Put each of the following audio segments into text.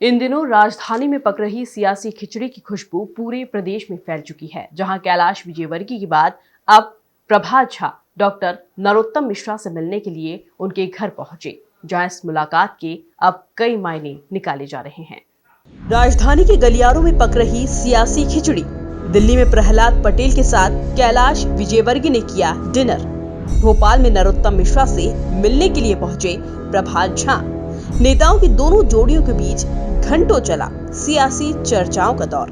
इन दिनों राजधानी में पक रही सियासी खिचड़ी की खुशबू पूरे प्रदेश में फैल चुकी है, जहां कैलाश विजयवर्गीय के बाद अब प्रभात झा डॉक्टर नरोत्तम मिश्रा से मिलने के लिए उनके घर पहुंचे, जहां इस मुलाकात के अब कई मायने निकाले जा रहे हैं। राजधानी के गलियारों में पक रही सियासी खिचड़ी। दिल्ली में प्रहलाद पटेल के साथ कैलाश विजयवर्गीय ने किया डिनर। भोपाल में नरोत्तम मिश्रा से मिलने के लिए पहुंचे प्रभात झा। नेताओं की दोनों जोड़ियों के बीच घंटों चला सियासी चर्चाओं का दौर।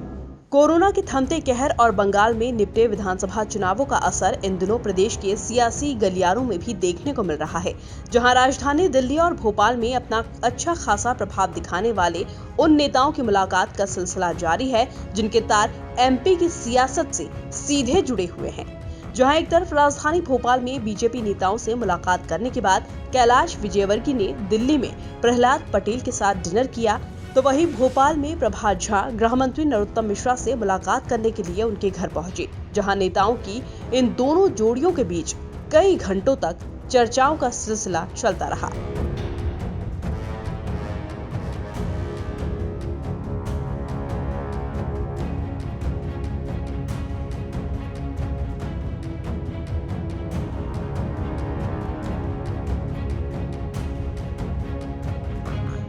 कोरोना के थमते कहर और बंगाल में निपटे विधानसभा चुनावों का असर इन दिनों प्रदेश के सियासी गलियारों में भी देखने को मिल रहा है, जहां राजधानी दिल्ली और भोपाल में अपना अच्छा खासा प्रभाव दिखाने वाले उन नेताओं की मुलाकात का सिलसिला जारी है जिनके तार एमपी की सियासत से सीधे जुड़े हुए हैं। जहां एक तरफ राजधानी भोपाल में बीजेपी नेताओं से मुलाकात करने के बाद कैलाश विजयवर्गीय ने दिल्ली में प्रहलाद पटेल के साथ डिनर किया, तो वहीं भोपाल में प्रभात झा गृह मंत्री नरोत्तम मिश्रा से मुलाकात करने के लिए उनके घर पहुंचे, जहां नेताओं की इन दोनों जोड़ियों के बीच कई घंटों तक चर्चाओं का सिलसिला चलता रहा।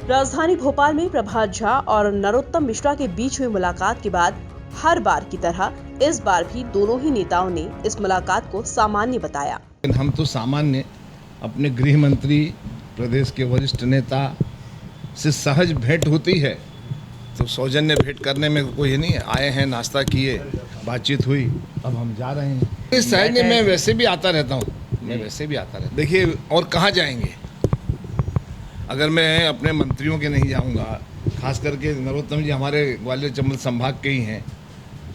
राजधानी भोपाल में प्रभात झा और नरोत्तम मिश्रा के बीच हुई मुलाकात के बाद हर बार की तरह इस बार भी दोनों ही नेताओं ने इस मुलाकात को सामान्य बताया। हम तो सामान्य अपने गृह मंत्री, प्रदेश के वरिष्ठ नेता से सहज भेंट होती है तो सौजन्य भेंट करने में कोई नहीं है। आए हैं, नाश्ता किए, बातचीत हुई, अब हम जा रहे हैं। इस साइड में मैं वैसे भी आता रहता हूँ, देखिए और कहाँ जाएंगे। अगर मैं अपने मंत्रियों के नहीं जाऊंगा, खास करके नरोत्तम जी हमारे ग्वालियर चंबल संभाग के ही हैं,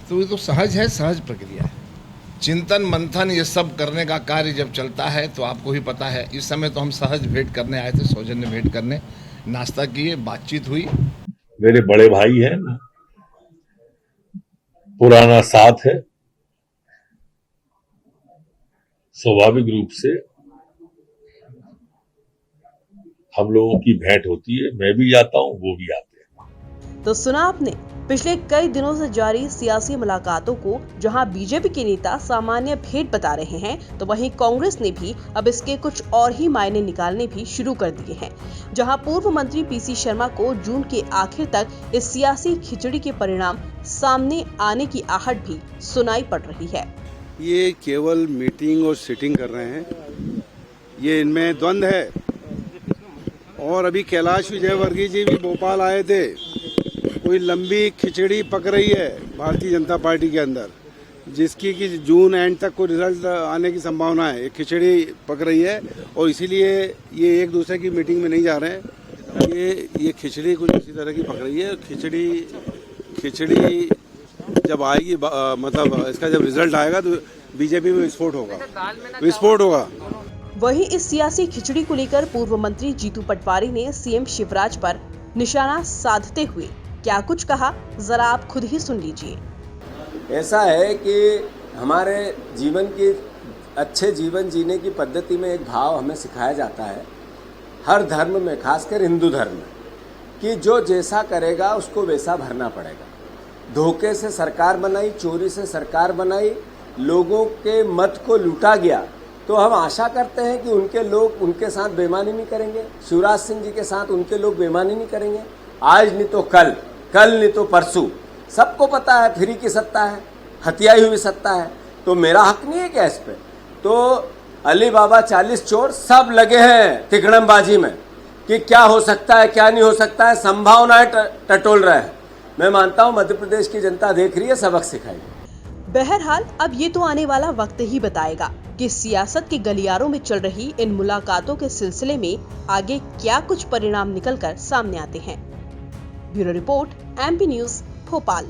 तो ये तो सहज है, सहज प्रक्रिया है। चिंतन मंथन ये सब करने का कार्य जब चलता है तो आपको ही पता है। इस समय तो हम सहज भेंट करने आए थे, सौजन्य भेंट करने, नाश्ता किए, बातचीत हुई। मेरे बड़े भाई हैं, पुराना साथ है, स्वाभाविक रूप से हम लोगों की भेंट होती है। मैं भी जाता हूँ, वो भी आते हैं। तो सुना आपने पिछले कई दिनों से जारी सियासी मुलाकातों को, जहां बीजेपी के नेता सामान्य भेंट बता रहे हैं, तो वहीं कांग्रेस ने भी अब इसके कुछ और ही मायने निकालने भी शुरू कर दिए हैं। जहां पूर्व मंत्री पीसी शर्मा को जून के आखिर तक इस सियासी खिचड़ी के परिणाम सामने आने की आहट भी सुनाई पड़ रही है। ये केवल मीटिंग और सिटिंग कर रहे हैं, ये इनमें द्वंद्व है। और अभी कैलाश विजयवर्गीय जी भी भोपाल आए थे। कोई लंबी खिचड़ी पक रही है भारतीय जनता पार्टी के अंदर, जिसकी कि जून एंड तक कोई रिजल्ट आने की संभावना है। एक खिचड़ी पक रही है और इसीलिए ये एक दूसरे की मीटिंग में नहीं जा रहे हैं। ये खिचड़ी कुछ इसी तरह की पक रही है। खिचड़ी जब आएगी, मतलब इसका जब रिजल्ट आएगा तो बीजेपी में विस्फोट होगा। वहीं इस सियासी खिचड़ी को लेकर पूर्व मंत्री जीतू पटवारी ने सीएम शिवराज पर निशाना साधते हुए क्या कुछ कहा, जरा आप खुद ही सुन लीजिए। ऐसा है कि हमारे जीवन की अच्छे जीवन जीने की पद्धति में एक भाव हमें सिखाया जाता है, हर धर्म में, खासकर हिंदू धर्म में, कि जो जैसा करेगा उसको वैसा भरना पड़ेगा। धोखे से सरकार बनाई, चोरी से सरकार बनाई, लोगों के मत को लूटा गया, तो हम आशा करते हैं कि उनके लोग उनके साथ बेईमानी नहीं करेंगे। शिवराज सिंह जी के साथ उनके लोग बेईमानी नहीं करेंगे। आज नहीं तो कल, कल नहीं तो परसों। सबको पता है फ्री की सत्ता है, हथियाई हुई सत्ता है, तो मेरा हक नहीं है क्या इस पे? तो अली बाबा 40 चोर सब लगे हैं तिकड़मबाजी में कि क्या हो सकता है, क्या नहीं हो सकता है, संभावनाएं टटोल रहे हैं। मैं मानता हूं मध्य प्रदेश की जनता देख रही है, सबक सिखाएगी। बहरहाल अब ये तो आने वाला वक्त ही बताएगा कि सियासत के गलियारों में चल रही इन मुलाकातों के सिलसिले में आगे क्या कुछ परिणाम निकलकर सामने आते हैं। Bureau report, MP news, Bhopal.